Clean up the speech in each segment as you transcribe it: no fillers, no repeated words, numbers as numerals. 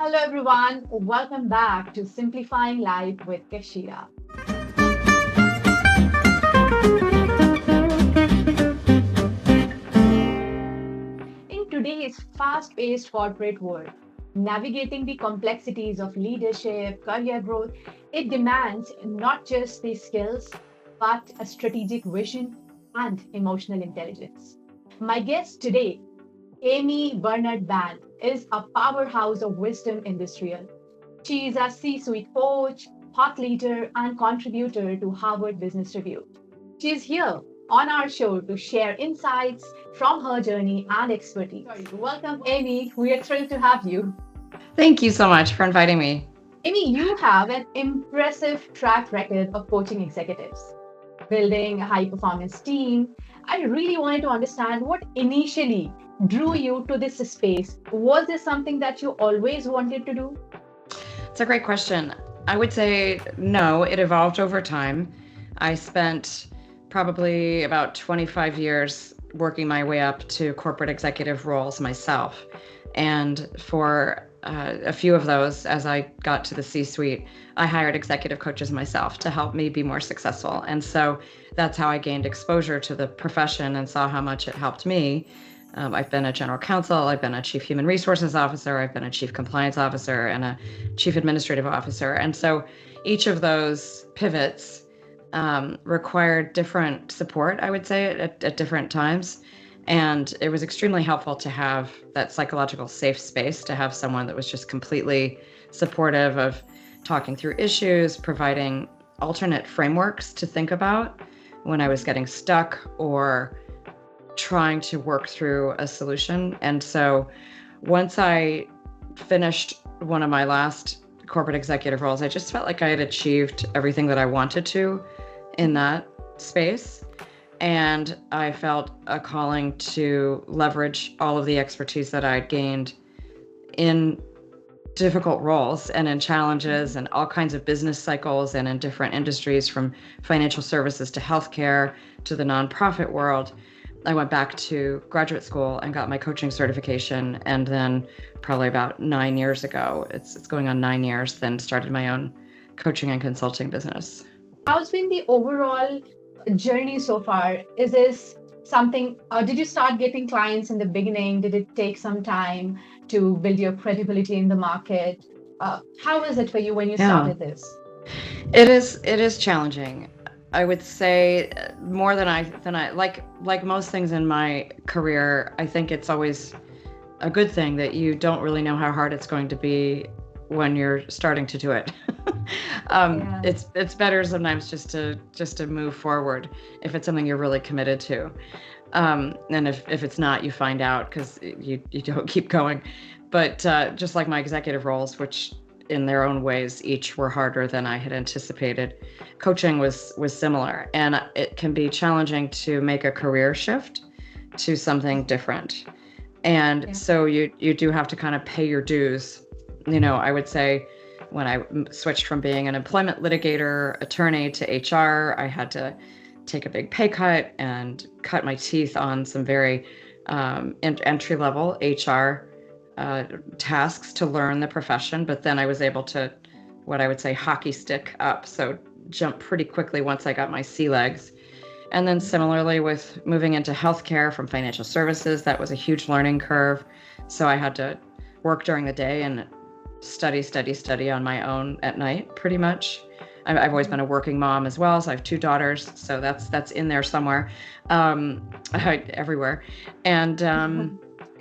Hello, everyone. Welcome back to Simplifying Life with Kashira. In today's fast paced corporate world, navigating the complexities of leadership, career growth, it demands not just the skills, but a strategic vision and emotional intelligence. My guest today, Amii Barnard-Bahn, is a powerhouse of wisdom in this realm. She is a C suite coach, thought leader, and contributor to Harvard Business Review. She is here on our show to share insights from her journey and expertise. Welcome, Amy. We are thrilled to have you. Thank you so much for inviting me. Amy, you have an impressive track record of coaching executives, building a high performance team. I really wanted to understand what initially drew you to this space. Was this something that you always wanted to do? It's a great question. I would say no, it evolved over time. I spent probably about 25 years working my way up to corporate executive roles myself. And for a few of those, as I got to the C suite, I hired executive coaches myself to help me be more successful. And so that's how I gained exposure to the profession and saw how much it helped me. I've been a general counsel, I've been a chief human resources officer, I've been a chief compliance officer, and a chief administrative officer. And so each of those pivots required different support, I would say, at different times. And it was extremely helpful to have that psychological safe space, to have someone that was just completely supportive of talking through issues, providing alternate frameworks to think about when I was getting stuck or trying to work through a solution. And so once I finished one of my last corporate executive roles, I just felt like I had achieved everything that I wanted to in that space. And I felt a calling to leverage all of the expertise that I'd gained in difficult roles and in challenges and all kinds of business cycles and in different industries, from financial services to healthcare to the nonprofit world. I went back to graduate school and got my coaching certification, and then probably about 9 years ago, it's going on 9 years, then started my own coaching and consulting business. How's been the overall journey so far? Is this something, did you start getting clients in the beginning? Did it take some time to build your credibility in the market? How is it for you when you started this? It is challenging. I would say more than I like most things in my career, I think it's always a good thing that you don't really know how hard it's going to be when you're starting to do it. It's better sometimes just to move forward if it's something you're really committed to. And if it's not, you find out because you don't keep going. But just like my executive roles, which in their own ways each were harder than I had anticipated, coaching was similar. And it can be challenging to make a career shift to something different. And so you do have to kind of pay your dues. I would say when I switched from being an employment litigator attorney to HR, I had to take a big pay cut and cut my teeth on some very entry-level HR tasks to learn the profession. But then I was able to, what I would say, hockey stick up. So jump pretty quickly once I got my sea legs. And then similarly with moving into healthcare from financial services, that was a huge learning curve. So I had to work during the day and study on my own at night, pretty much. I've always been a working mom as well, so I have 2 daughters, so that's in there somewhere, everywhere. And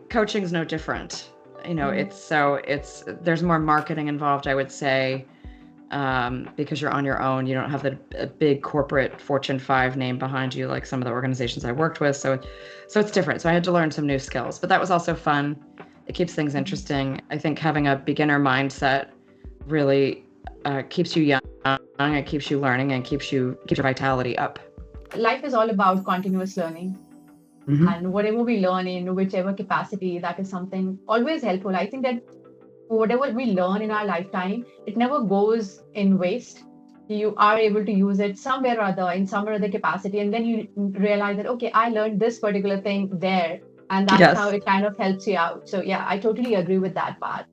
coaching's no different. It's there's more marketing involved, I would say, because you're on your own. You don't have a big corporate Fortune 5 name behind you like some of the organizations I worked with. So it's different. So I had to learn some new skills, but that was also fun. It keeps things interesting. I think having a beginner mindset really keeps you young, it keeps you learning, and keeps your vitality up. Life is all about continuous learning. Mm-hmm. And whatever we learn in whichever capacity, that is something always helpful. I think that whatever we learn in our lifetime, it never goes in waste. You are able to use it somewhere or other, in some or other capacity, and then you realize that, okay, I learned this particular thing there, and that's how it kind of helps you out. So yeah, I totally agree with that part.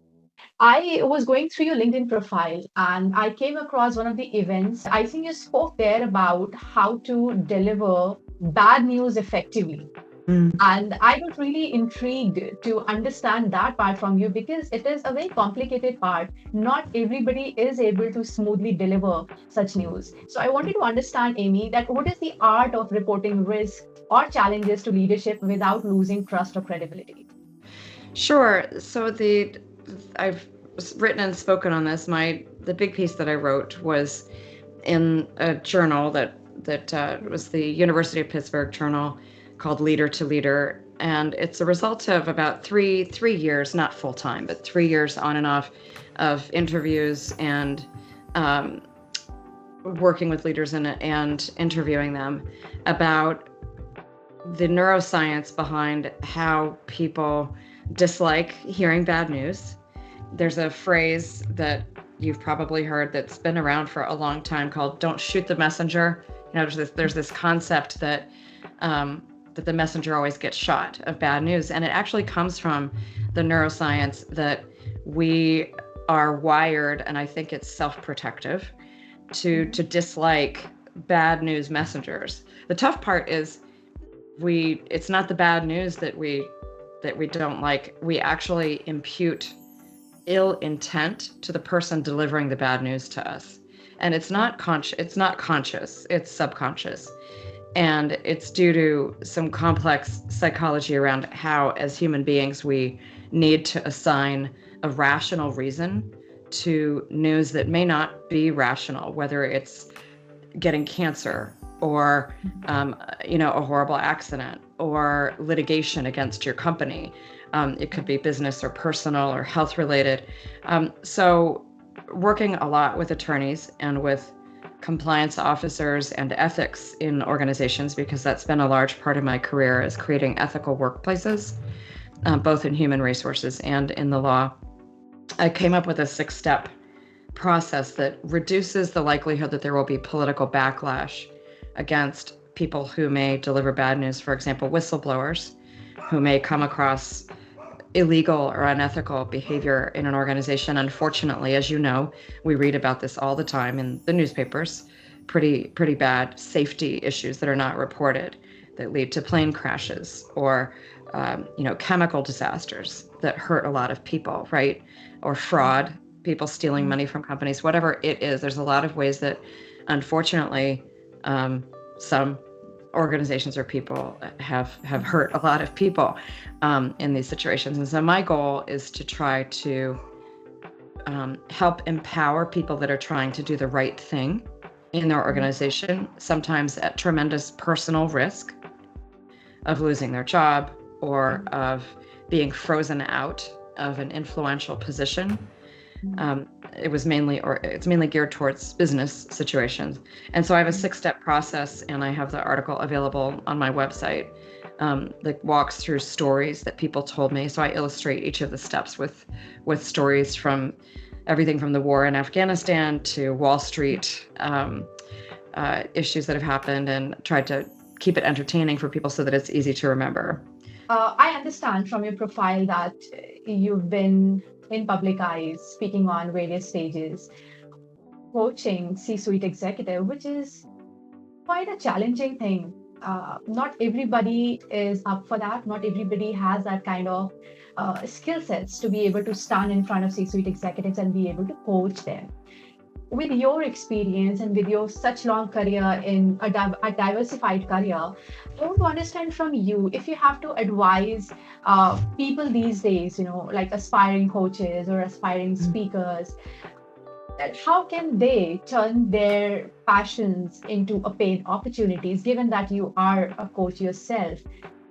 I was going through your LinkedIn profile and I came across one of the events. I think you spoke there about how to deliver bad news effectively. Mm. And I got really intrigued to understand that part from you because it is a very complicated part. Not everybody is able to smoothly deliver such news. So I wanted to understand, Amy, that what is the art of reporting risk or challenges to leadership without losing trust or credibility? Sure. So I've written and spoken on this. The big piece that I wrote was in a journal that was the University of Pittsburgh journal called Leader to Leader, and it's a result of about three years, not full time, but 3 years on and off of interviews and working with leaders and interviewing them about the neuroscience behind how people dislike hearing bad news. There's a phrase that you've probably heard that's been around for a long time called "don't shoot the messenger." There's this concept that that the messenger always gets shot of bad news, and it actually comes from the neuroscience that we are wired, and I think it's self-protective, to dislike bad news messengers. The tough part is it's not the bad news that we don't like. We actually impute ill intent to the person delivering the bad news to us, and it's not conscious, it's subconscious, and it's due to some complex psychology around how, as human beings, we need to assign a rational reason to news that may not be rational, whether it's getting cancer or a horrible accident or litigation against your company. It could be business or personal or health related. So working a lot with attorneys and with compliance officers and ethics in organizations, because that's been a large part of my career, is creating ethical workplaces, both in human resources and in the law. I came up with a 6-step process that reduces the likelihood that there will be political backlash against people who may deliver bad news. For example, whistleblowers who may come across illegal or unethical behavior in an organization. Unfortunately, as you know, we read about this all the time in the newspapers, pretty bad safety issues that are not reported, that lead to plane crashes or chemical disasters that hurt a lot of people, right? Or fraud, people stealing money from companies, whatever it is. There's a lot of ways that, unfortunately, some organizations or people have hurt a lot of people in these situations. And so my goal is to try to help empower people that are trying to do the right thing in their organization, sometimes at tremendous personal risk of losing their job or of being frozen out of an influential position. It's mainly geared towards business situations. And so I have a 6-step process, and I have the article available on my website that walks through stories that people told me. So I illustrate each of the steps with stories from everything from the war in Afghanistan to Wall Street issues that have happened, and tried to keep it entertaining for people so that it's easy to remember. I understand from your profile that you've been in public eyes, speaking on various stages, coaching C-suite executive, which is quite a challenging thing. Not everybody is up for that. Not everybody has that kind of skill sets to be able to stand in front of C-suite executives and be able to coach them. With your experience and with your such long career in a diversified career, I want to understand from you, if you have to advise people these days, like aspiring coaches or aspiring speakers, that how can they turn their passions into a paid opportunities, given that you are a coach yourself?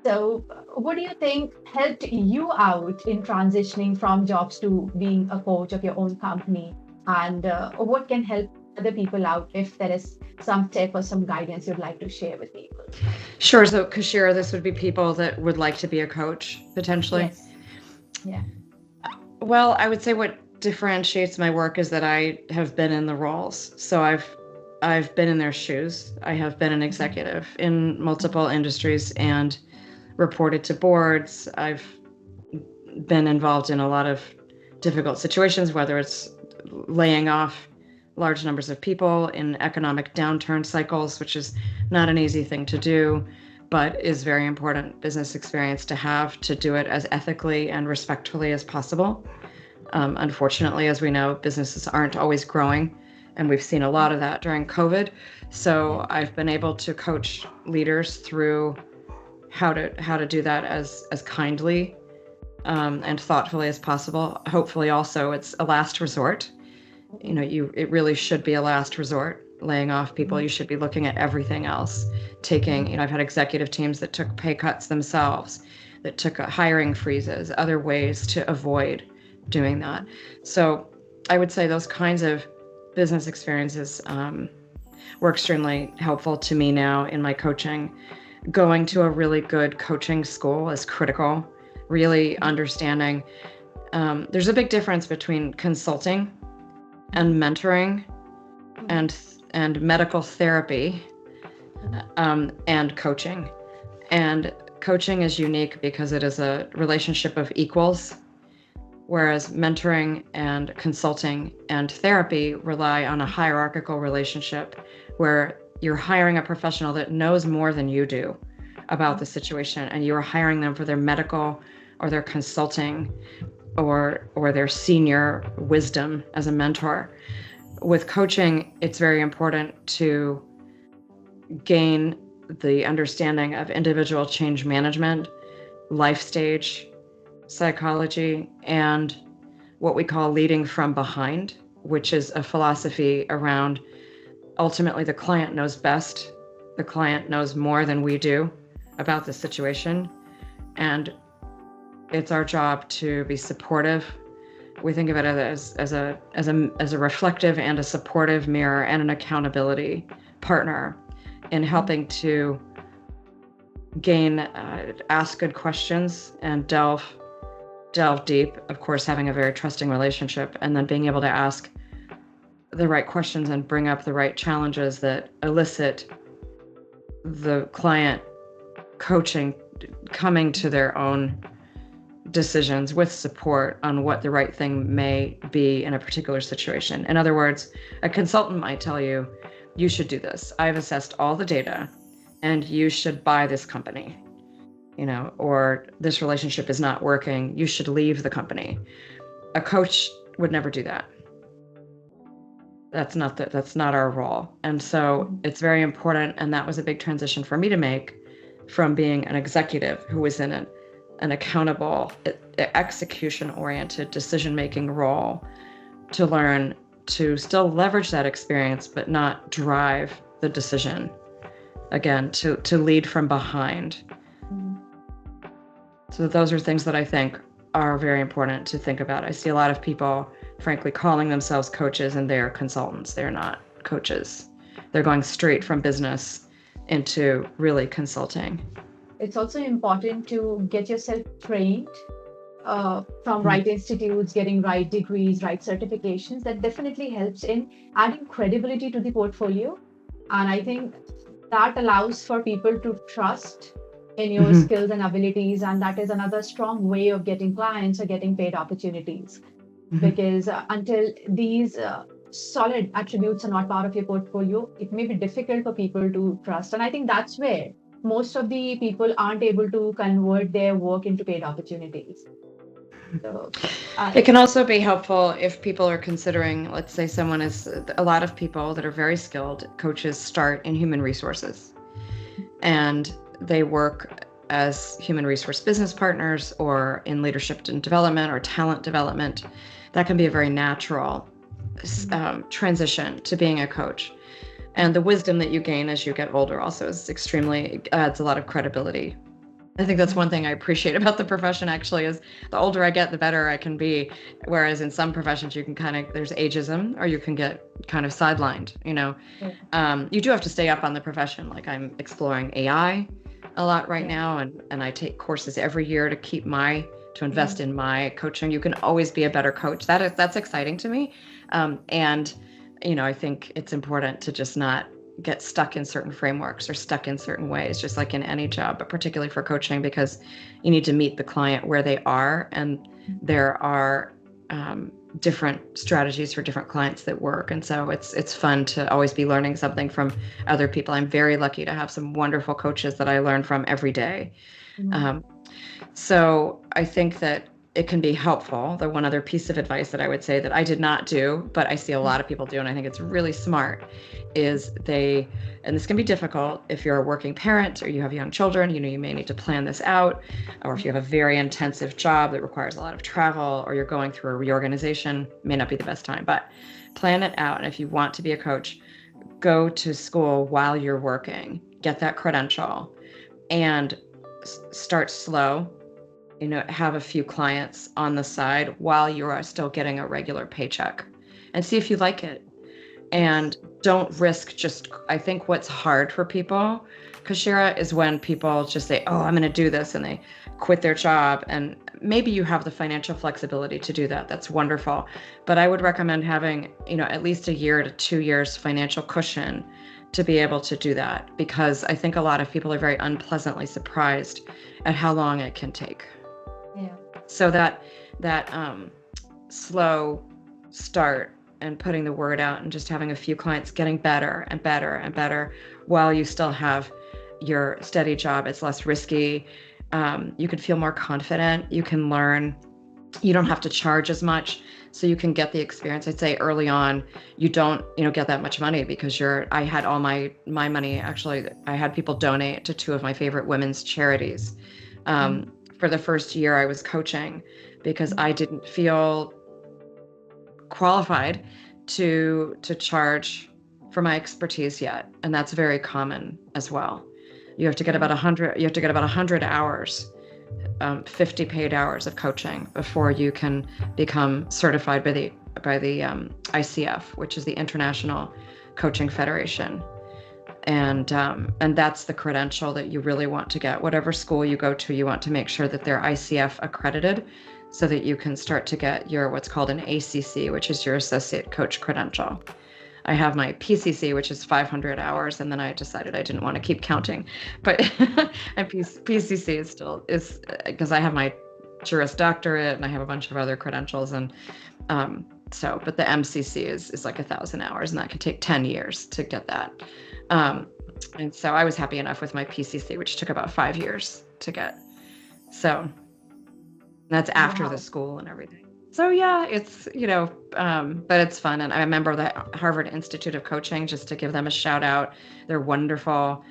So what do you think helped you out in transitioning from jobs to being a coach of your own company? And what can help other people out if there is some tip or some guidance you'd like to share with people? Sure. So Kashira, this would be people that would like to be a coach, potentially. Yes. Yeah. Well, I would say what differentiates my work is that I have been in the roles. So I've been in their shoes. I have been an executive in multiple industries and reported to boards. I've been involved in a lot of difficult situations, whether it's laying off large numbers of people in economic downturn cycles, which is not an easy thing to do, but is very important business experience to have, to do it as ethically and respectfully as possible. Unfortunately, as we know, businesses aren't always growing, and we've seen a lot of that during COVID. So I've been able to coach leaders through how to do that as kindly and thoughtfully as possible. Hopefully, also it's a last resort. It really should be a last resort. Laying off people, you should be looking at everything else. I've had executive teams that took pay cuts themselves, that took hiring freezes, other ways to avoid doing that. So I would say those kinds of business experiences were extremely helpful to me now in my coaching. Going to a really good coaching school is critical. Really understanding there's a big difference between consulting and mentoring and medical therapy and coaching. And coaching is unique because it is a relationship of equals, whereas mentoring and consulting and therapy rely on a hierarchical relationship where you're hiring a professional that knows more than you do about the situation, and you are hiring them for their medical or their consulting or their senior wisdom as a mentor. With coaching, it's very important to gain the understanding of individual change management, life stage psychology, and what we call leading from behind, which is a philosophy around ultimately the client knows best. The client knows more than we do about the situation, and it's our job to be supportive. We think of it as a reflective and a supportive mirror and an accountability partner in helping to ask good questions and delve deep, of course, having a very trusting relationship, and then being able to ask the right questions and bring up the right challenges that elicit the client coming to their own decisions with support on what the right thing may be in a particular situation. In other words, a consultant might tell you, you should do this. I've assessed all the data and you should buy this company, or this relationship is not working. You should leave the company. A coach would never do that. That's not our role. And so it's very important. And that was a big transition for me to make from being an executive who was in an accountable, execution-oriented decision-making role to learn to still leverage that experience, but not drive the decision. Again, to lead from behind. So those are things that I think are very important to think about. I see a lot of people, frankly, calling themselves coaches, and they're consultants. They're not coaches. They're going straight from business into really consulting. It's also important to get yourself trained from right institutes, getting right degrees, right certifications. That definitely helps in adding credibility to the portfolio. And I think that allows for people to trust in your skills and abilities. And that is another strong way of getting clients or getting paid opportunities. Because until these solid attributes are not part of your portfolio, it may be difficult for people to trust. And I think that's where most of the people aren't able to convert their work into paid opportunities. So, it can also be helpful if people are considering, let's say a lot of people that are very skilled coaches start in human resources and they work as human resource business partners or in leadership and development or talent development. That can be a very natural transition to being a coach. And the wisdom that you gain as you get older also adds a lot of credibility. I think that's one thing I appreciate about the profession, actually, is the older I get, the better I can be. Whereas in some professions, you can there's ageism, or you can get kind of sidelined, You do have to stay up on the profession. Like, I'm exploring AI a lot right now, and I take courses every year to invest in my coaching. You can always be a better coach. That's exciting to me. And I think it's important to just not get stuck in certain frameworks or stuck in certain ways, just like in any job, but particularly for coaching, because you need to meet the client where they are. And there are different strategies for different clients that work. And so it's fun to always be learning something from other people. I'm very lucky to have some wonderful coaches that I learn from every day. Mhm. Um, so I think that it can be helpful. The one other piece of advice that I would say that I did not do, but I see a lot of people do, and I think it's really smart, is and this can be difficult if you're a working parent or you have young children, you may need to plan this out, or if you have a very intensive job that requires a lot of travel, or you're going through a reorganization, may not be the best time, but plan it out. And if you want to be a coach, go to school while you're working, get that credential, and start slow, have a few clients on the side while you are still getting a regular paycheck, and see if you like it. And don't risk I think what's hard for people, Kashira, is when people just say, oh, I'm going to do this, and they quit their job. And maybe you have the financial flexibility to do that. That's wonderful. But I would recommend having, at least a year to 2 years financial cushion to be able to do that, because I think a lot of people are very unpleasantly surprised at how long it can take. Yeah. So that slow start and putting the word out and just having a few clients, getting better and better and better while you still have your steady job. It's less risky. You can feel more confident. You can learn. You don't have to charge as much, so you can get the experience. I'd say early on, you don't, get that much money, because I had all my money. Actually, I had people donate to 2 of my favorite women's charities. For the first year I was coaching, because I didn't feel qualified to charge for my expertise yet. And that's very common as well. You have to get about 100 hours, 50 paid hours of coaching before you can become certified by the ICF, which is the International Coaching Federation. And that's the credential that you really want to get. Whatever school you go to, you want to make sure that they're ICF accredited, so that you can start to get your what's called an ACC, which is your associate coach credential. I have my PCC, which is 500 hours, and then I decided I didn't want to keep counting. But and PCC is because I have my Juris Doctorate and I have a bunch of other credentials, and but the MCC is like 1,000 hours, and that can take 10 years to get that. And so I was happy enough with my PCC, which took about 5 years to get. So that's after the school and everything. So yeah, it's, but it's fun. And I remember the Harvard Institute of Coaching, just to give them a shout out. They're wonderful.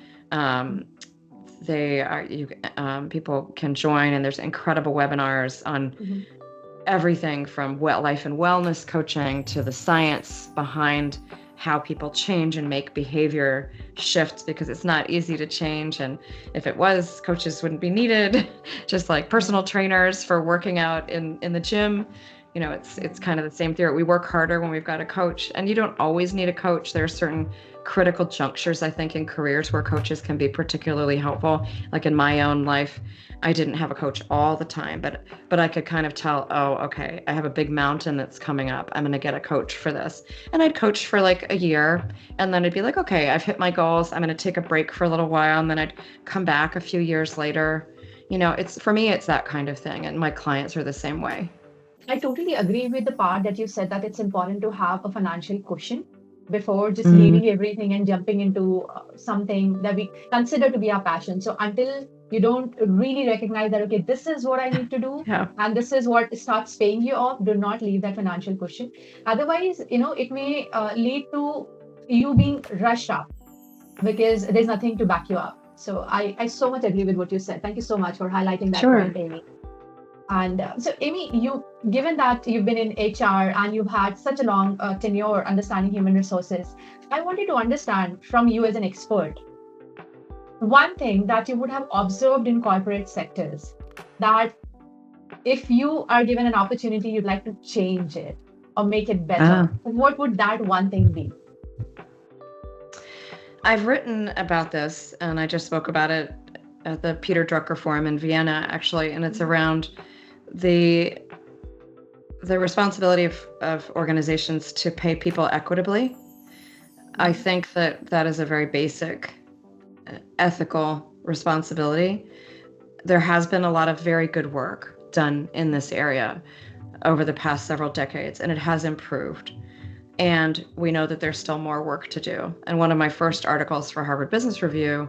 People can join, and there's incredible webinars on everything from life and wellness coaching to the science behind how people change and make behavior shifts, because it's not easy to change. And if it was, coaches wouldn't be needed, just like personal trainers for working out in the gym. It's kind of the same theory. We work harder when we've got a coach, and you don't always need a coach. There are certain critical junctures, I think, in careers where coaches can be particularly helpful. Like in my own life, I didn't have a coach all the time, but I could kind of tell, oh, okay, I have a big mountain that's coming up. I'm going to get a coach for this. And I'd coach for like a year, and then I'd be like, okay, I've hit my goals. I'm going to take a break for a little while, and then I'd come back a few years later. For me, it's that kind of thing. And my clients are the same way. I totally agree with the part that you said, that it's important to have a financial cushion before just leaving everything and jumping into something that we consider to be our passion. So until you don't really recognize that, okay, this is what I need to do, and this is what starts paying you off, do not leave that financial cushion. Otherwise, it may lead to you being rushed up because there's nothing to back you up. So I so much agree with what you said. Thank you so much for highlighting that point, Amii. And so, Amii, given that you've been in HR and you've had such a long tenure understanding human resources, I wanted to understand from you as an expert, one thing that you would have observed in corporate sectors, that if you are given an opportunity, you'd like to change it or make it better, what would that one thing be? I've written about this, and I just spoke about it at the Peter Drucker Forum in Vienna, actually, and it's around the responsibility of organizations to pay people equitably. I think that is a very basic ethical responsibility. There has been a lot of very good work done in this area. over the past several decades, and it has improved. And we know that there's still more work to do. And one of my first articles for Harvard Business Review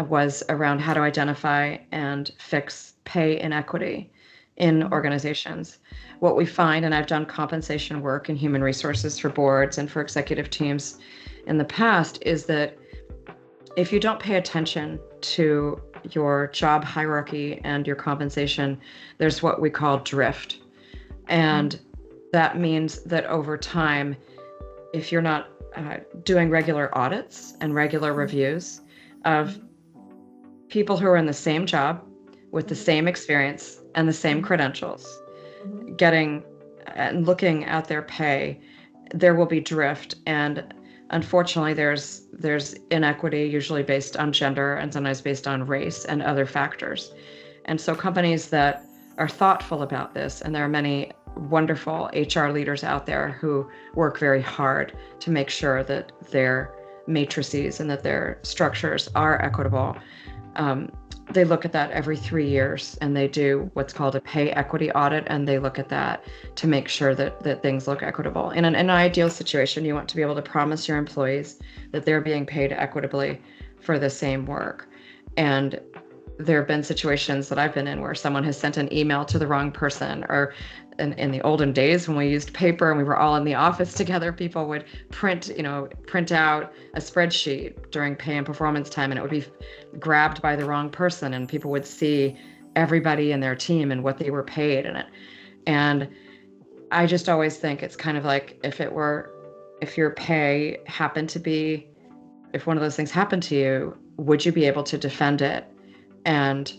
was around how to identify and fix pay inequity in organizations. What we find, and I've done compensation work in human resources for boards and for executive teams in the past, is that if you don't pay attention to your job hierarchy and your compensation, there's what we call drift. And that means that over time, if you're not doing regular audits and regular reviews of people who are in the same job with the same experience and the same credentials, getting and looking at their pay, there will be drift. And unfortunately, there's inequity, usually based on gender and sometimes based on race and other factors. And so companies that are thoughtful about this, and there are many wonderful HR leaders out there who work very hard to make sure that their matrices and that their structures are equitable. They look at that every 3 years, and they do what's called a pay equity audit, and they look at that to make sure that things look equitable. In an ideal situation, you want to be able to promise your employees that they're being paid equitably for the same work. And there have been situations that I've been in where someone has sent an email to the wrong person, or in the olden days when we used paper and we were all in the office together, people would print out a spreadsheet during pay and performance time, and it would be grabbed by the wrong person, and people would see everybody in their team and what they were paid in it. And I just always think it's kind of like if your pay happened to be, if one of those things happened to you, would you be able to defend it and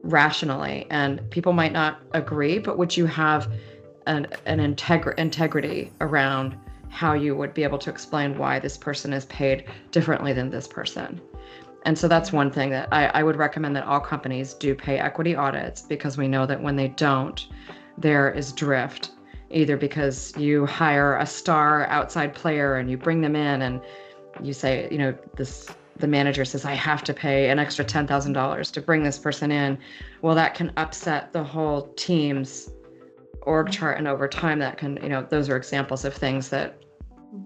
rationally? And people might not agree, but would you have an integrity around how you would be able to explain why this person is paid differently than this person? And so that's one thing that I would recommend, that all companies do pay equity audits, because we know that when they don't, there is drift, either because you hire a star outside player and you bring them in and you say, the manager says, I have to pay an extra $10,000 to bring this person in. Well, that can upset the whole team's org chart. And over time, that can, those are examples of things that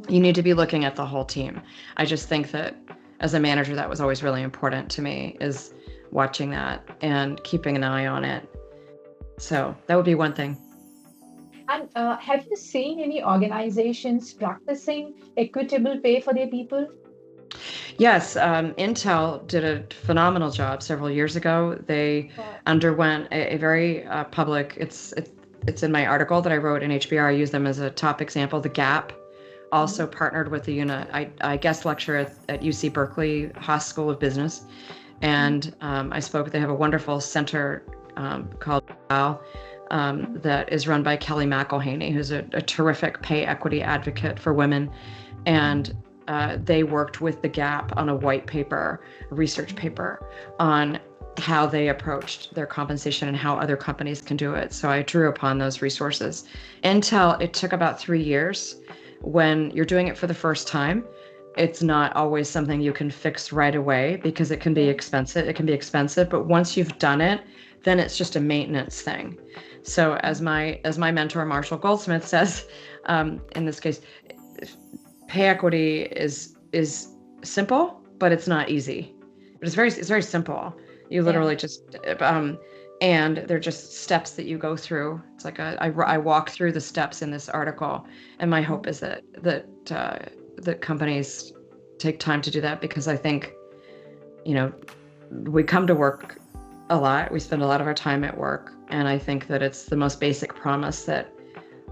you need to be looking at the whole team. I just think that as a manager, that was always really important to me, is watching that and keeping an eye on it. So that would be one thing. And have you seen any organizations practicing equitable pay for their people? Yes, Intel did a phenomenal job several years ago. They underwent a very public, it's in my article that I wrote in HBR. I use them as a top example. The Gap also partnered with the unit. I guest lecture at UC Berkeley Haas School of Business, and I spoke. They have a wonderful center called that is run by Kelly McElhaney, who's a terrific pay equity advocate for women. And they worked with the Gap on a white paper, a research paper, on how they approached their compensation and how other companies can do it. So I drew upon those resources. Intel, it took about 3 years. When you're doing it for the first time, it's not always something you can fix right away, because it can be expensive. But once you've done it, then it's just a maintenance thing. So as my mentor, Marshall Goldsmith, says, in this case, pay equity is simple, but it's not easy. But it's very simple. You literally just and they're just steps that you go through. It's like I walk through the steps in this article, and my hope is that companies take time to do that, because I think, we come to work a lot. We spend a lot of our time at work, and I think that it's the most basic promise that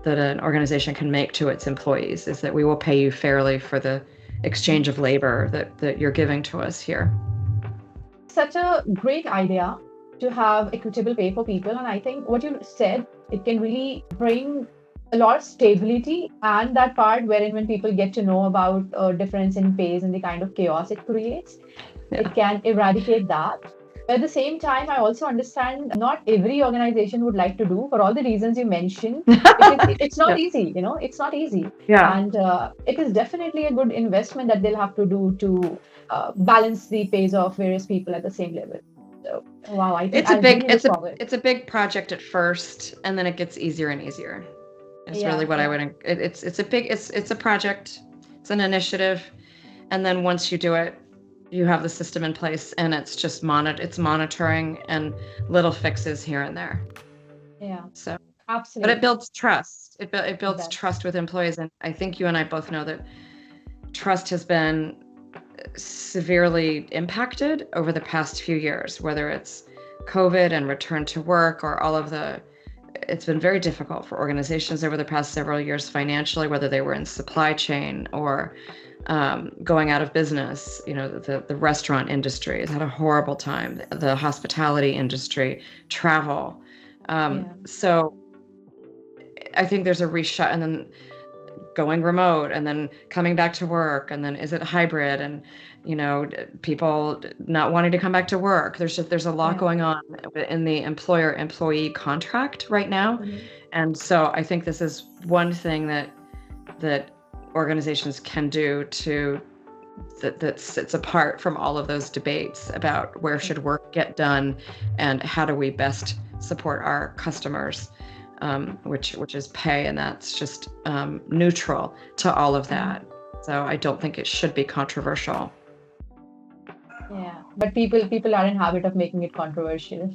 an organization can make to its employees, is that we will pay you fairly for the exchange of labor that you're giving to us here. Such a great idea to have equitable pay for people. And I think what you said, it can really bring a lot of stability, and that part wherein when people get to know about a difference in pays and the kind of chaos it creates, it can eradicate that. But at the same time, I also understand not every organization would like to do, for all the reasons you mentioned. It's not easy, it's not easy. Yeah. And it is definitely a good investment that they'll have to do to balance the pays of various people at the same level. So, wow, I think It's a I big really look forward. it's a big project at first, and then it gets easier and easier. Is really Yeah, what I yeah. would. It's a big it's a project. It's an initiative, and then once you do it, you have the system in place, and it's monitoring and little fixes here and there. Yeah, So, but it absolutely. builds trust. It It builds does. trust with employees, and I think you and I both know that trust has been severely impacted over the past few years, whether it's COVID and return to work or all of the it's been very difficult for organizations over the past several years financially, whether they were in supply chain or going out of business. You know, the restaurant industry has had a horrible time, the hospitality industry, travel. Yeah. So I think there's a reshut, and then going remote, and then coming back to work, and then is it hybrid, and people not wanting to come back to work. There's a lot Yeah. going on in the employer employee contract right now, Mhm. and so I think this is one thing that organizations can do that sits apart from all of those debates about where should work get done and how do we best support our customers, which is pay, and that's just neutral to all of Mhm. that. So I don't think it should be controversial. Yeah. But people are in habit of making it controversial.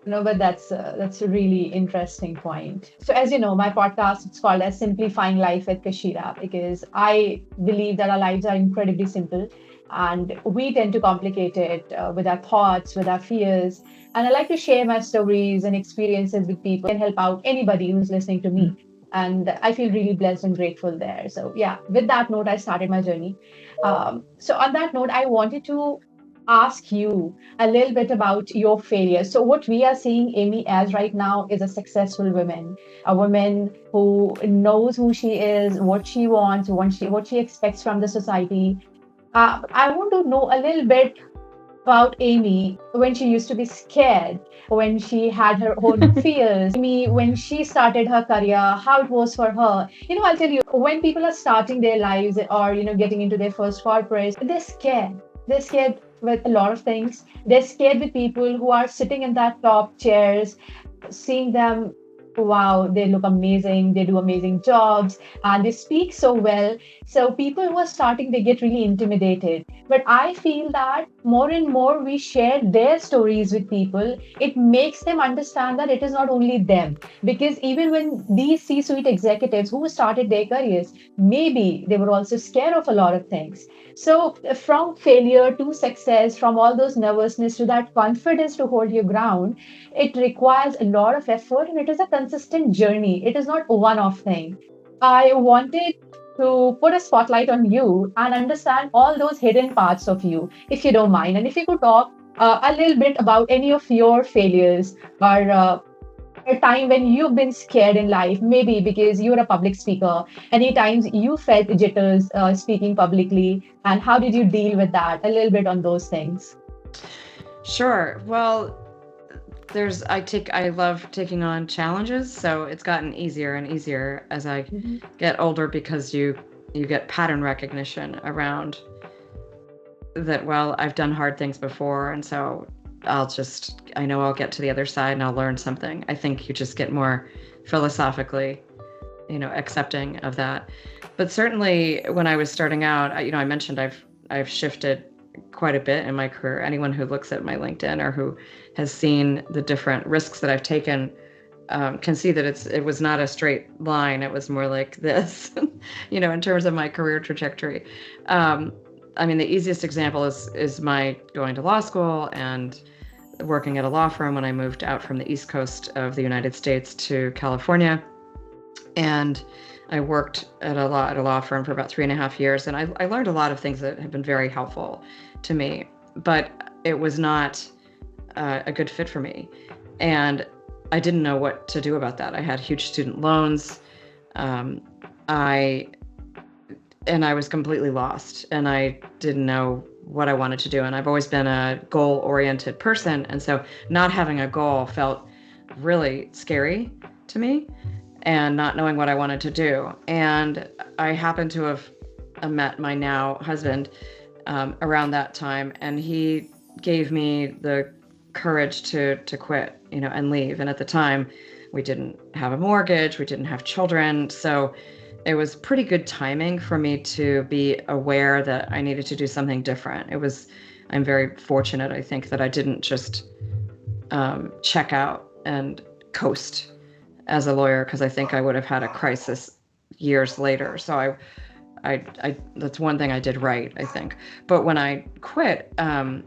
No, but that's a really interesting point. So, as you know, my podcast it's called as Simplifying Life with Kashira because I believe that our lives are incredibly simple, and we tend to complicate it with our thoughts, with our fears. And I like to share my stories and experiences with people can help out anybody who's listening to me. And I feel really blessed and grateful there. So, yeah, with that note, I started my journey. So, on that note, I wanted to ask you a little bit about your failure. So, what we are seeing Amy as right now is a successful woman, a woman who knows who she is, what she wants, what she expects from the society. I want to know a little bit about Amy when she used to be scared, when she had her own fears. Amy, when she started her career, how it was for her. I'll tell you, when people are starting their lives or, getting into their first corporates, they're scared. They're scared with a lot of things. They're scared with people who are sitting in that top chairs, seeing them, wow, they look amazing, they do amazing jobs, and they speak so well. So people who are starting, they get really intimidated. But I feel that more and more we share their stories with people, it makes them understand that it is not only them. Because even when these C-suite executives who started their careers, maybe they were also scared of a lot of things. So from failure to success, from all those nervousness to that confidence to hold your ground, it requires a lot of effort and it is a consistent journey. It is not a one off thing. I wanted to put a spotlight on you and understand all those hidden parts of you, if you don't mind. And if you could talk a little bit about any of your failures or a time when you've been scared in life, maybe because you're a public speaker, any times you felt jitters speaking publicly, and how did you deal with that? A little bit on those things. Sure. Well, I love taking on challenges, so it's gotten easier and easier as I Mhm. get older because you get pattern recognition around that. Well, I've done hard things before, and so I know I'll get to the other side and I'll learn something. I think you just get more philosophically, accepting of that. But certainly when I was starting out, I mentioned I've shifted quite a bit in my career. Anyone who looks at my LinkedIn or who has seen the different risks that I've taken can see that it was not a straight line. It was more like this, in terms of my career trajectory. I mean, the easiest example is my going to law school and working at a law firm when I moved out from the East Coast of the United States to California. And I worked at a law firm for about 3.5 years, and I learned a lot of things that have been very helpful to me. But it was not a good fit for me, and I didn't know what to do about that. I had huge student loans. Um, I was completely lost, and I didn't know what I wanted to do. And I've always been a goal-oriented person, and so not having a goal felt really scary to me, and not knowing what I wanted to do. And I happened to have met my now husband around that time, and he gave me the courage to quit, and leave. And at the time, we didn't have a mortgage, we didn't have children, so it was pretty good timing for me to be aware that I needed to do something different. I'm very fortunate, I think, that I didn't just check out and coast as a lawyer, because I think I would have had a crisis years later. So I that's one thing I did right, I think. But when I quit, I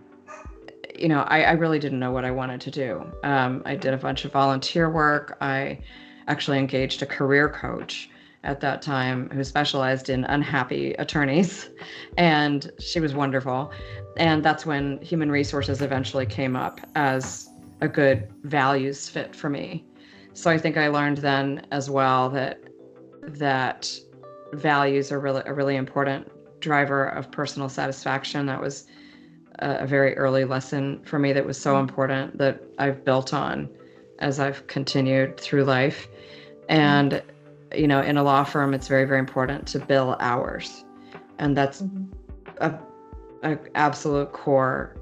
really didn't know what I wanted to do. I did a bunch of volunteer work. I actually engaged a career coach at that time who specialized in unhappy attorneys, and she was wonderful. And that's when human resources eventually came up as a good values fit for me. So I think I learned then as well that values are a really important driver of personal satisfaction. That was a very early lesson for me that was so important, that I've built on as I've continued through life. And in a law firm, it's very, very important to bill hours, and that's a absolute core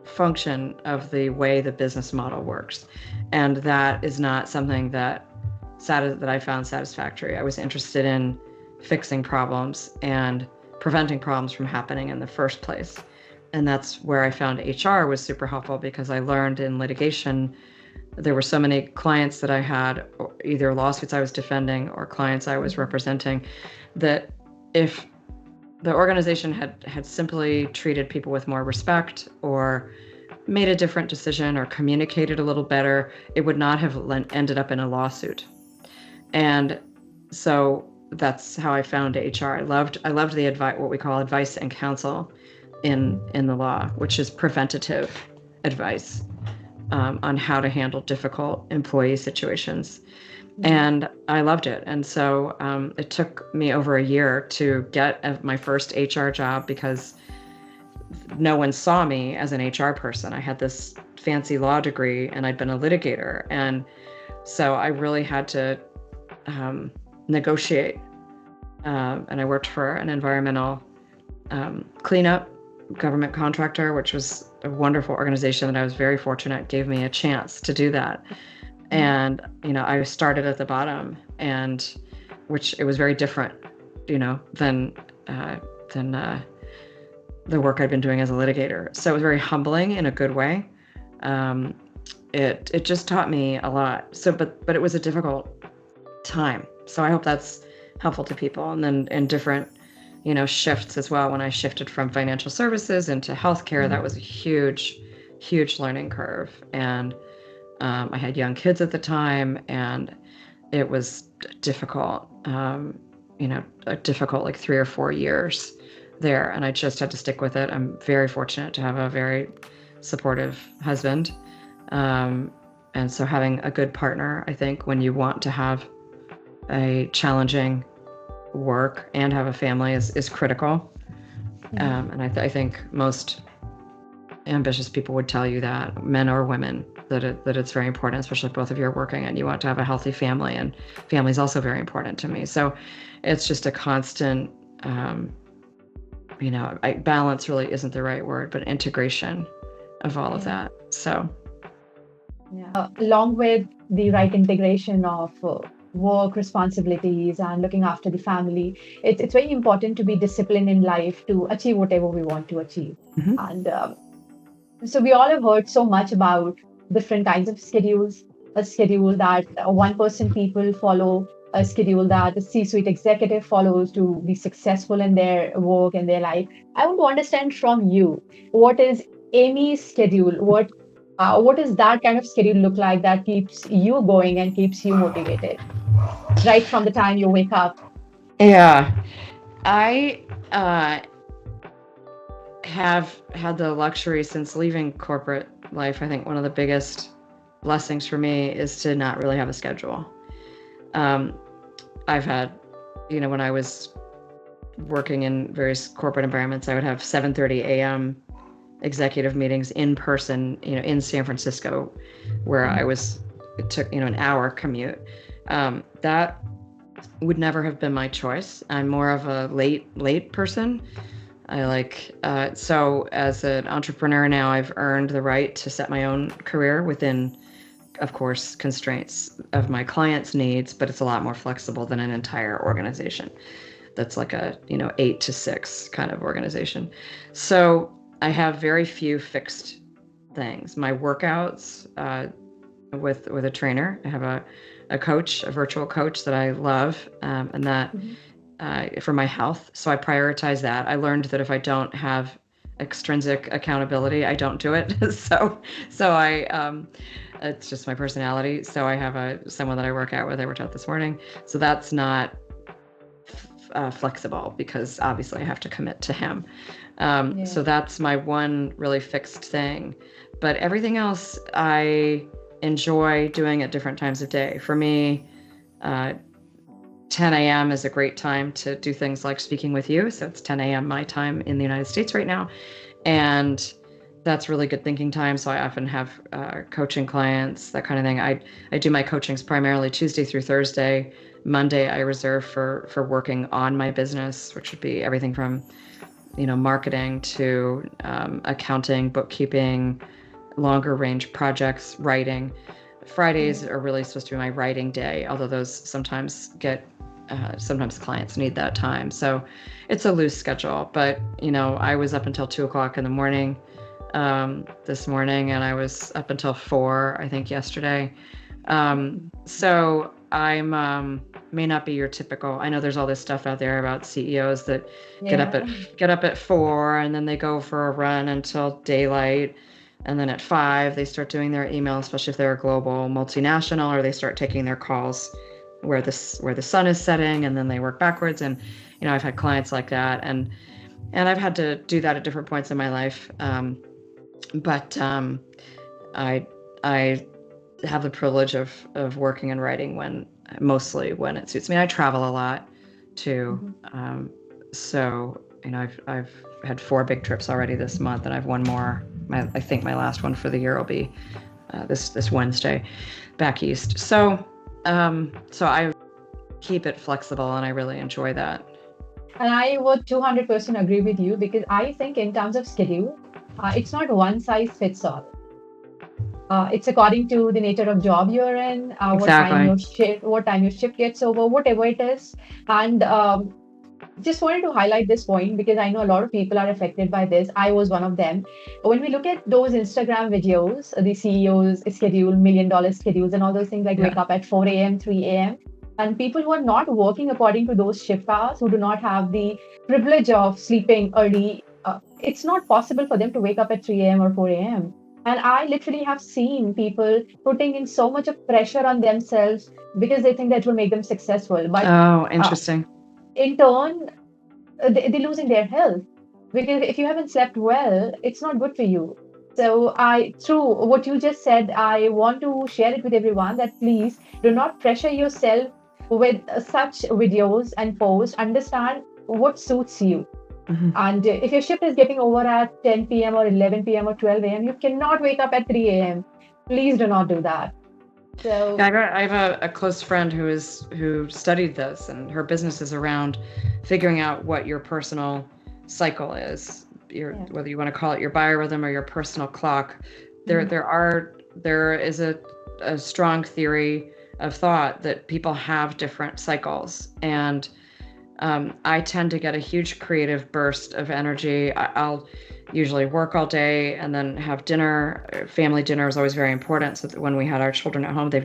function of the way the business model works. And that is not something that I found satisfactory. I was interested in fixing problems and preventing problems from happening in the first place. And that's where I found HR was super helpful, because I learned in litigation, there were so many clients that I had, either lawsuits I was defending or clients I was representing, that if the organization had simply treated people with more respect, or made a different decision, or communicated a little better, it would not have ended up in a lawsuit. And so that's how I found HR. I loved the advice, what we call advice and counsel in the law, which is preventative advice on how to handle difficult employee situations. And I loved it. And so it took me over a year to get my first HR job, because no one saw me as an HR person. I had this fancy law degree and I'd been a litigator. And so I really had to negotiate. And I worked for an environmental cleanup government contractor, which was a wonderful organization that I was very fortunate gave me a chance to do that. And, I started at the bottom, and which it was very different, than the work I'd been doing as a litigator. So it was very humbling in a good way. It just taught me a lot. So, but it was a difficult time. So I hope that's helpful to people. And then in different, shifts as well. When I shifted from financial services into healthcare, that was a huge, huge learning curve. And I had young kids at the time, and it was difficult, difficult like 3 or 4 years there. And I just had to stick with it. I'm very fortunate to have a very supportive husband. And so having a good partner, I think, when you want to have a challenging work and have a family is critical. And I think most ambitious people would tell you that, men or women, that it's very important, especially if both of you are working and you want to have a healthy family, and family is also very important to me. So it's just a constant, balance really isn't the right word, but integration of all of that. So along with the right integration of work responsibilities and looking after the family, it's very important to be disciplined in life to achieve whatever we want to achieve. And so we all have heard so much about different kinds of schedules, a schedule that people follow, a schedule that the C-suite executive follows to be successful in their work and their life. I want to understand from you, what is Amii's schedule? What does that kind of schedule look like that keeps you going and keeps you motivated right from the time you wake up? Yeah, I have had the luxury since leaving corporate life. I think one of the biggest blessings for me is to not really have a schedule. I've had, when I was working in various corporate environments, I would have 7:30 a.m. executive meetings in person, in San Francisco, where it took, an hour commute. That would never have been my choice. I'm more of a late person. So as an entrepreneur now, I've earned the right to set my own career within, of course, constraints of my clients' needs, but it's a lot more flexible than an entire organization that's like a 8 to 6 kind of organization. So I have very few fixed things. My workouts, with a trainer. I have a coach, a virtual coach that I love, and that Mhm. for my health. So I prioritize that. I learned that if I don't have extrinsic accountability, I don't do it. So it's just my personality. So I have someone that I work out with. I worked out this morning. So that's not flexible because obviously I have to commit to him. Yeah. So that's my one really fixed thing. But everything else, I enjoy doing at different times of day. For me, uh, 10 a.m. is a great time to do things like speaking with you. So it's 10 a.m. my time in the United States right now. And that's really good thinking time. So I often have coaching clients, that kind of thing. I do my coachings primarily Tuesday through Thursday. Monday I reserve for working on my business, which would be everything from marketing to accounting, bookkeeping, longer range projects, writing. Fridays Yeah. are really supposed to be my writing day, although those sometimes clients need that time. So it's a loose schedule. But, I was up until 2 o'clock in the morning this morning, and I was up until 4, I think, yesterday. So I'm may not be your typical. I know there's all this stuff out there about CEOs that get up Yeah. at get up at 4 and then they go for a run until daylight, and then at 5 they start doing their email, especially if they're a global multinational, or they start taking their calls where the sun is setting, and then they work backwards. And I've had clients like that, and I've had to do that at different points in my life. But I I have the privilege of working and writing mostly when it suits me. I travel a lot too. Mhm. So I've had 4 big trips already this month, and I've one more. I think my last one for the year will be this Wednesday, back east. So I keep it flexible, and I really enjoy that. And I would 200% agree with you because I think, in terms of schedule, it's not one size fits all. It's according to the nature of job you're in, Exactly. what time your shift gets over, whatever it is. And just wanted to highlight this point because I know a lot of people are affected by this. I was one of them. When we look at those Instagram videos, the CEOs schedule, $1 million schedules, and all those things, like Yeah. wake up at 4 a.m., 3 a.m., and people who are not working according to those shift hours, who do not have the privilege of sleeping early, it's not possible for them to wake up at 3 a.m. or 4 a.m. And I literally have seen people putting in so much of pressure on themselves because they think that will make them successful. But Oh, uh, interesting. in turn, they're losing their health because if you haven't slept well, it's not good for you. So through what you just said, I want to share it with everyone that please do not pressure yourself with such videos and posts. Understand what suits you. Mhm. And if your shift is getting over at 10 p.m. or 11 p.m. or 12 a.m., you cannot wake up at 3 a.m. Please do not do that. Yeah, So, I have a close friend who studied this, and her business is around figuring out what your personal cycle is. yeah. Whether you want to call it your biorhythm or your personal clock. There Mhm. there are there is a strong theory of thought that people have different cycles, and I tend to get a huge creative burst of energy. I'll usually work all day and then have dinner. Family dinner is always very important. So that when we had our children at home, they're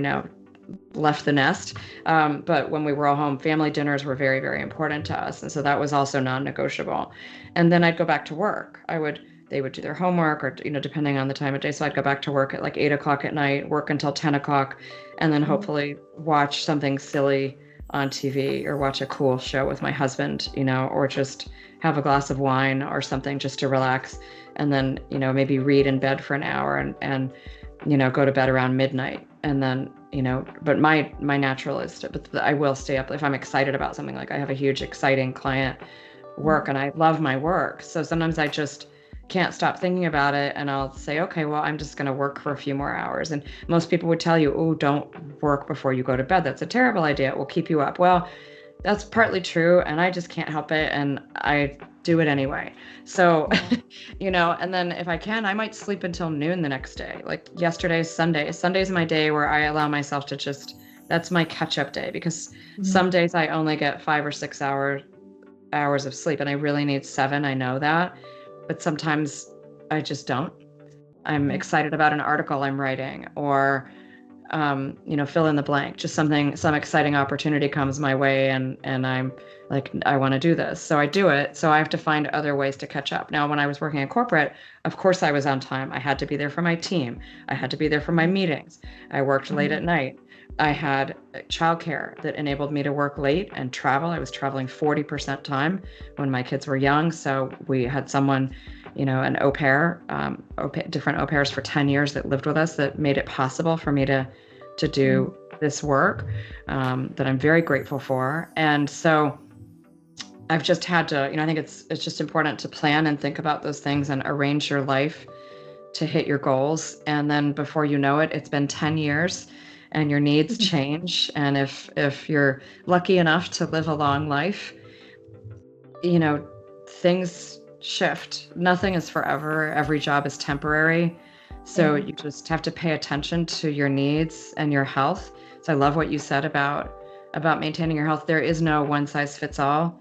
now left the nest. But when we were all home, family dinners were very, very important to us, and so that was also non-negotiable. And then I'd go back to work. They would do their homework, or depending on the time of day. So I'd go back to work at like 8 o'clock at night, work until 10 o'clock, and then Mhm. hopefully watch something silly on TV, or watch a cool show with my husband, or just have a glass of wine or something just to relax, and then maybe read in bed for an hour, and go to bed around midnight. And then but my natural is but I will stay up if I'm excited about something. Like I have a huge exciting client work, Mhm. and I love my work, so sometimes I just can't stop thinking about it, and I'll say, okay, well, I'm just going to work for a few more hours. And most people would tell you, oh, don't work before you go to bed. That's a terrible idea, it will keep you up. Well, That's partly true, and I just can't help it, and I do it anyway. So, Yeah. and then if I can, I might sleep until noon the next day. Like yesterday's Sunday. Sunday's my day where I allow myself to that's my catch-up day because Mhm. some days I only get 5 or 6 hours of sleep, and I really need 7. I know that, but sometimes I just don't. I'm Yeah. excited about an article I'm writing, or fill in the blank. Just some exciting opportunity comes my way, and I'm like, I want to do this, so I do it. So I have to find other ways to catch up. Now, when I was working in corporate, of course I was on time. I had to be there for my team. I had to be there for my meetings. I worked late Mhm. at night. I had childcare that enabled me to work late and travel. I was traveling 40% time when my kids were young. So we had someone, an au pair, different au pairs for 10 years that lived with us that made it possible for me to Mhm. do this work, that I'm very grateful for. And so I've just had to, I think it's just important to plan and think about those things and arrange your life to hit your goals. And then before you know it, it's been 10 years and your needs change. And if you're lucky enough to live a long life, you know, things shift. Nothing is forever. Every job is temporary. So Yeah. you just have to pay attention to your needs and your health. So I love what you said about maintaining your health. There is no one size fits all.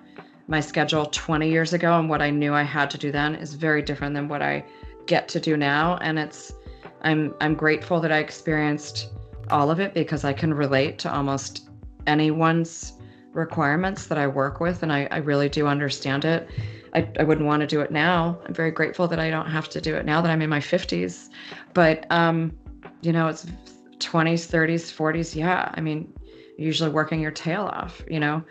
My schedule 20 years ago and what I knew I had to do then is very different than what I get to do now. And I'm grateful that I experienced all of it because I can relate to almost anyone's requirements that I work with, and I really do understand it. I wouldn't want to do it now. I'm very grateful that I don't have to do it now that I'm in my 50s. But it's 20s, 30s, 40s. Yeah, I mean, you're usually working your tail off, Yeah.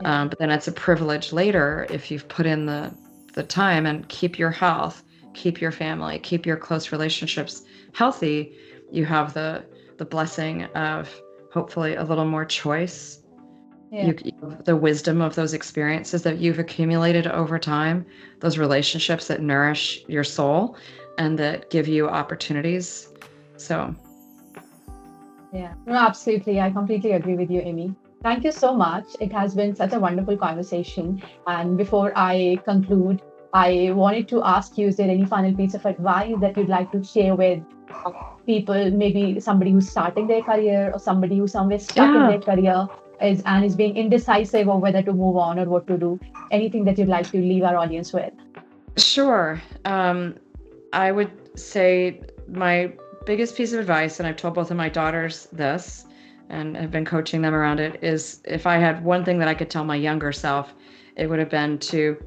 but then it's a privilege later if you've put in the time and keep your health, keep your family, keep your close relationships healthy. You have the blessing of hopefully a little more choice. Yeah. The wisdom of those experiences that you've accumulated over time, those relationships that nourish your soul and that give you opportunities. So, Yeah, no, absolutely. I completely agree with you, Amy. Thank you so much. It has been such a wonderful conversation. And before I conclude, I wanted to ask you, is there any final piece of advice that you'd like to share with uh, people, maybe somebody who's starting their career or somebody who's somewhere stuck in yeah, their career is being indecisive of whether to move on or what to do? Anything that you'd like to leave our audience with? sure. I would say my biggest piece of advice, and I've told both of my daughters this and have been coaching them around it, is if I had one thing that I could tell my younger self, it would have been to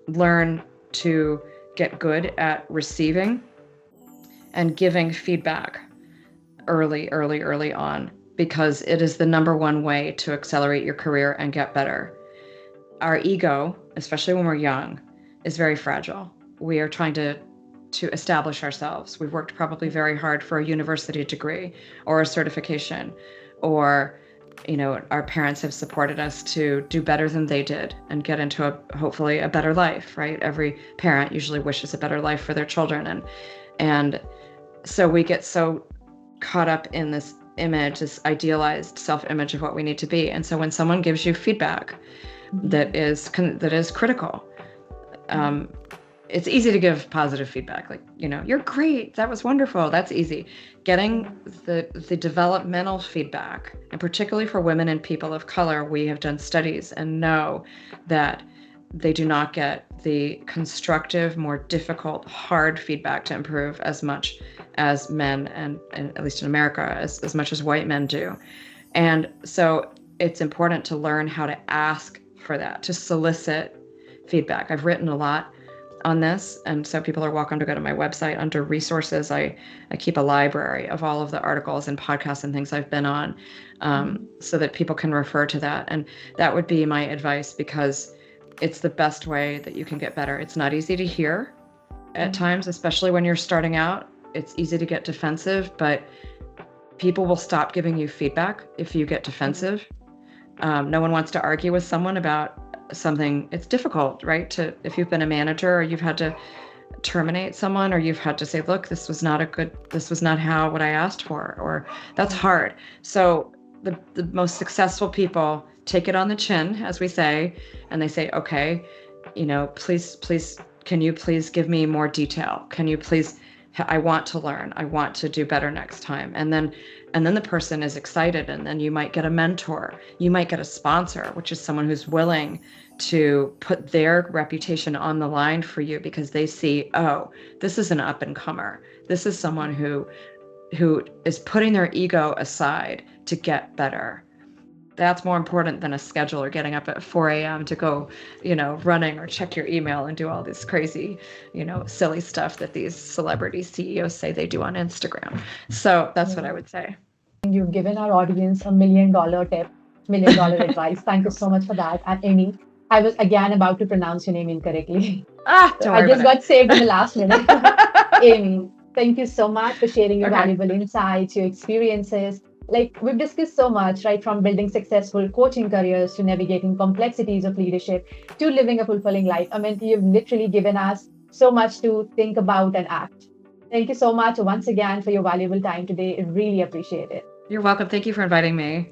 learn to get good at receiving and giving feedback early on, because it is the number one way to accelerate your career and get better. Our ego, especially when we're young, is very fragile. We are trying to establish ourselves. We've worked probably very hard for a university degree or a certification, or our parents have supported us to do better than they did and get into hopefully a better life, right? Every parent usually wishes a better life for their children, and so we get so caught up in this image, this idealized self-image of what we need to be. And so when someone gives you feedback Mhm. that is critical, Mhm. um, it's easy to give positive feedback, like, you're great, that was wonderful. That's easy. Getting Yeah. the developmental feedback, and particularly for women and people of color, we have done studies and know that they do not get the constructive, more difficult, hard feedback to improve as much as men, and at least in America, as much as white men do. And so it's important to learn how to ask for that, to solicit feedback. I've written a lot on this, and so people are welcome to go to my website under resources. I keep a library of all of the articles and podcasts and things I've been on, Mhm. so that people can refer to that. And that would be my advice, because it's the best way that you can get better. It's not easy to hear at Mhm. times, especially when you're starting out. It's easy to get defensive, but people will stop giving you feedback if you get Yeah. defensive. No one wants to argue with someone about something. It's difficult, right? If you've been a manager or you've had to terminate someone, or you've had to say, look, this was not how what I asked for, or that's Yeah. hard. So the most successful people take it on the chin, as we say, and they say, okay, please, can you please give me more detail? Can you please, I want to learn. I want to do better next time. And then the person is excited, and then you might get a mentor. You might get a sponsor, which is someone who's willing to put their reputation on the line for you because they see, oh, this is an up and comer. This is someone who is putting their ego aside to get better. That's more important than a schedule or getting up at 4 a.m. to go, running or check your email and do all this crazy, silly stuff that these celebrity CEOs say they do on Instagram. So that's what I would say. You've given our audience $1 million tip, $1 million advice. Thank you so much for that. And Amii, I was again about to pronounce your name incorrectly. I just got saved in the last minute. Amii, thank you so much for sharing your valuable insights, your experiences. Like, we've discussed so much, right? From building successful coaching careers to navigating complexities of leadership to living a fulfilling life. I mean, you've literally given us so much to think about and act. Thank you so much once again for your valuable time today. I really appreciate it. You're welcome. Thank you for inviting me.